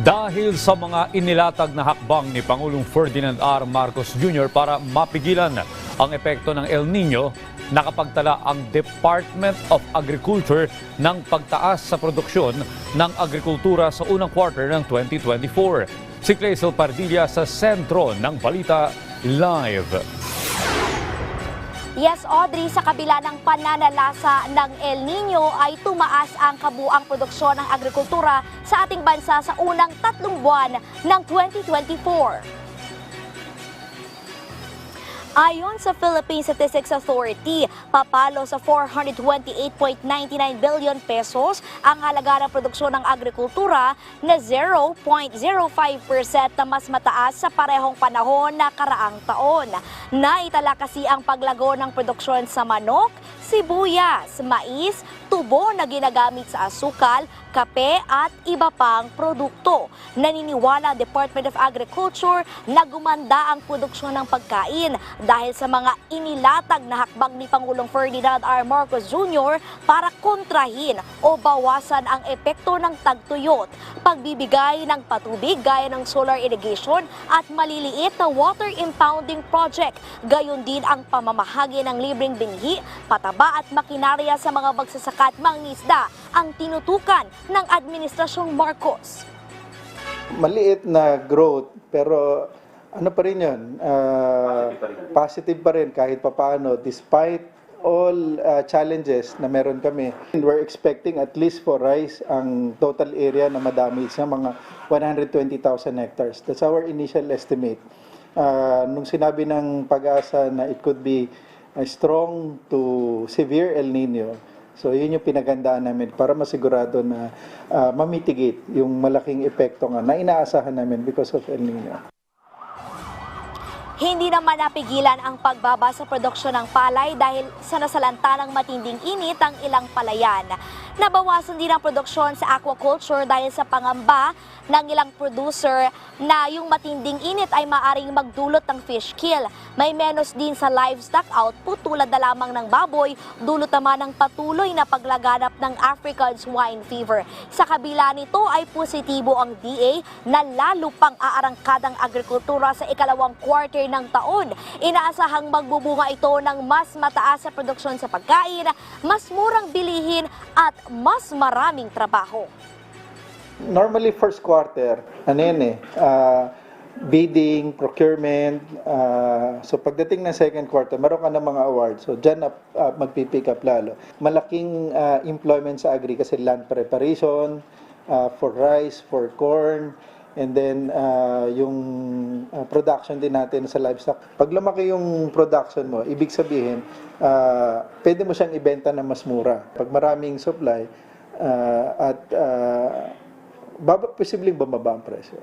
Dahil sa mga inilatag na hakbang ni Pangulong Ferdinand R. Marcos Jr. para mapigilan ang epekto ng El Nino, nakapagtala ang Department of Agriculture ng pagtaas sa produksyon ng agrikultura sa unang quarter ng 2024. Si Clazel Pardilla sa sentro ng Balita Live. Yes, Audrey, sa kabila ng pananalasa ng El Nino ay tumaas ang kabuang produksyon ng agrikultura sa ating bansa sa unang 3 buwan ng 2024. Ayon sa Philippine Statistics Authority, papalo sa 428.99 billion pesos ang halaga ng produksyon ng agrikultura na 0.05% na mas mataas sa parehong panahon na karaang taon. Naitala kasi ang paglago ng produksyon sa manok, sibuyas, mais, tubo na ginagamit sa asukal, kape at iba pang produkto. Naniniwala ang Department of Agriculture na gumanda ang produksyon ng pagkain dahil sa mga inilatag na hakbang ni Pangulong Ferdinand R. Marcos Jr. para kontrahin o bawasan ang epekto ng tagtuyot, pagbibigay ng patubig gaya ng solar irrigation at maliliit na water impounding project. Gayon din ang pamamahagi ng libreng binhi, pataba at makinarya sa mga magsasaka at mangingisda ang tinutukan ng Administrasyong Marcos. Maliit na growth pero ano pa rin yun, positive pa rin kahit papaano despite all challenges na meron kami. We're expecting at least for rice ang total area na madami sa mga 120,000 hectares. That's our initial estimate. Nung sinabi ng Pag-asa na it could be strong to severe El Nino, so yun yung pinagandaan namin para masigurado na mamitigate yung malaking epekto nga na inaasahan namin because of El Nino. Hindi naman napigilan ang pagbaba sa produksyon ng palay dahil sa nasalanta ng matinding init ang ilang palayan. Nabawasan din ang produksyon sa aquaculture dahil sa pangamba ng ilang producer na yung matinding init ay maaring magdulot ng fish kill. May menos din sa livestock output tulad na lamang ng baboy, dulot naman ng patuloy na paglaganap ng African swine fever. Sa kabila nito ay positibo ang DA na lalo pang aarangkadang agrikultura sa ikalawang quarter ng taon. Inaasahang magbubunga ito ng mas mataas sa produksyon sa pagkain, mas murang bilihin at mas maraming trabaho. Normally first quarter, bidding, procurement, so pagdating ng second quarter, meron ka ng mga awards. So dyan magpipick up lalo. Malaking employment sa agri kasi land preparation, for rice, for corn, and then yung production din natin sa livestock. Pag lumaki yung production mo, ibig sabihin, pwede mo siyang ibenta na mas mura. Pag maraming supply, posibleng bumaba ang presyo.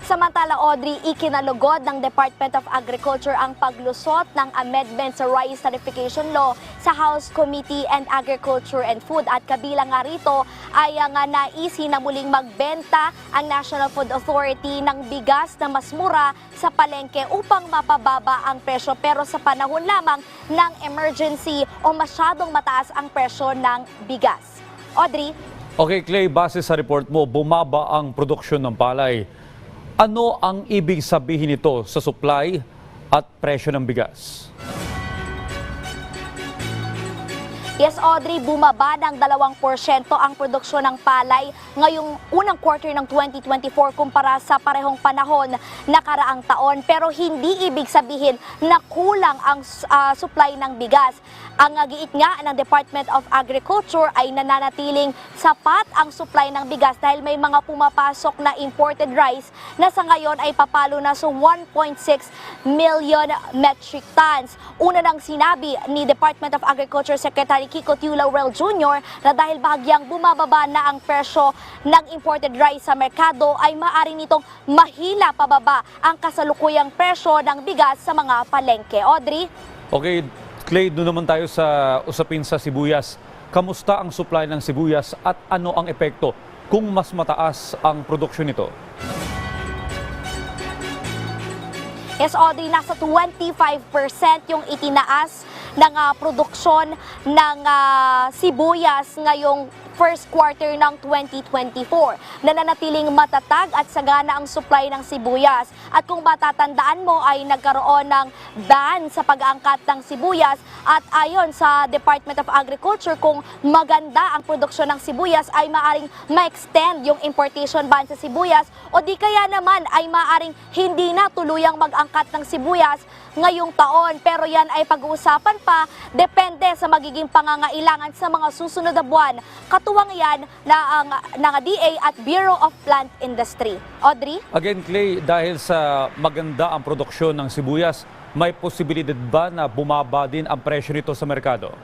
Samantala, Audrey, ikinalugod ng Department of Agriculture ang paglusot ng amendment sa Rice Tarification Law sa House Committee on Agriculture and Food at kabilang nga rito ay nga naisin na muling magbenta ang National Food Authority ng bigas na mas mura sa palengke upang mapababa ang presyo pero sa panahon lamang ng emergency o masyadong mataas ang presyo ng bigas. Audrey? Okay, Clay, base sa report mo, bumaba ang produksyon ng palay. Ano ang ibig sabihin nito sa supply at presyo ng bigas? Yes, Audrey, bumaba ng 2% ang produksyon ng palay ngayong unang quarter ng 2024 kumpara sa parehong panahon na karaang taon. Pero hindi ibig sabihin na kulang ang supply ng bigas. Ang giit nga ng Department of Agriculture ay nananatiling sapat ang supply ng bigas dahil may mga pumapasok na imported rice na sa ngayon ay papalo na sa 1.6 million metric tons. Una nang sinabi ni Department of Agriculture Secretary Kiko Tiu Laurel Jr. na dahil bahagyang bumababa na ang presyo ng imported rice sa merkado ay maaari nitong mahila pababa ang kasalukuyang presyo ng bigas sa mga palengke. Audrey? Okay, Clay, doon naman tayo sa usapin sa sibuyas. Kamusta ang supply ng sibuyas at ano ang epekto kung mas mataas ang produksyon nito? Yes, Audrey, nasa 25% yung itinaas ng produksyon ng sibuyas ngayong first quarter ng 2024. Nananatiling matatag at sagana ang supply ng sibuyas. At kung matatandaan mo ay nagkaroon ng ban sa pag-aangkat ng sibuyas at ayon sa Department of Agriculture, kung maganda ang produksyon ng sibuyas ay maaring ma-extend yung importation ban sa sibuyas o di kaya naman ay maaring hindi na tuluyang mag-angkat ng sibuyas ngayong taon. Pero yan ay pag-uusapan pa, depende sa magiging pangangailangan sa mga susunod na buwan. Katuwang yan na ng DA at Bureau of Plant Industry. Audrey? Again, Clay, dahil sa maganda ang produksyon ng sibuyas, may posibilidad ba na bumaba din ang presyo nito sa merkado?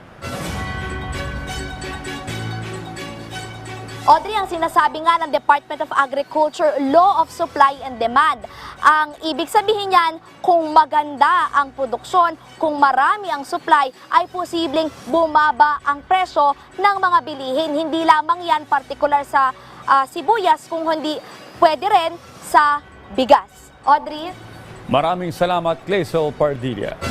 Audrey, ang sinasabi nga ng Department of Agriculture, Law of Supply and Demand. Ang ibig sabihin niyan, kung maganda ang produksyon, kung marami ang supply, ay posibleng bumaba ang presyo ng mga bilihin. Hindi lamang yan partikular sa sibuyas, kung hindi pwede rin sa bigas. Audrey? Maraming salamat, Clay Pardilla.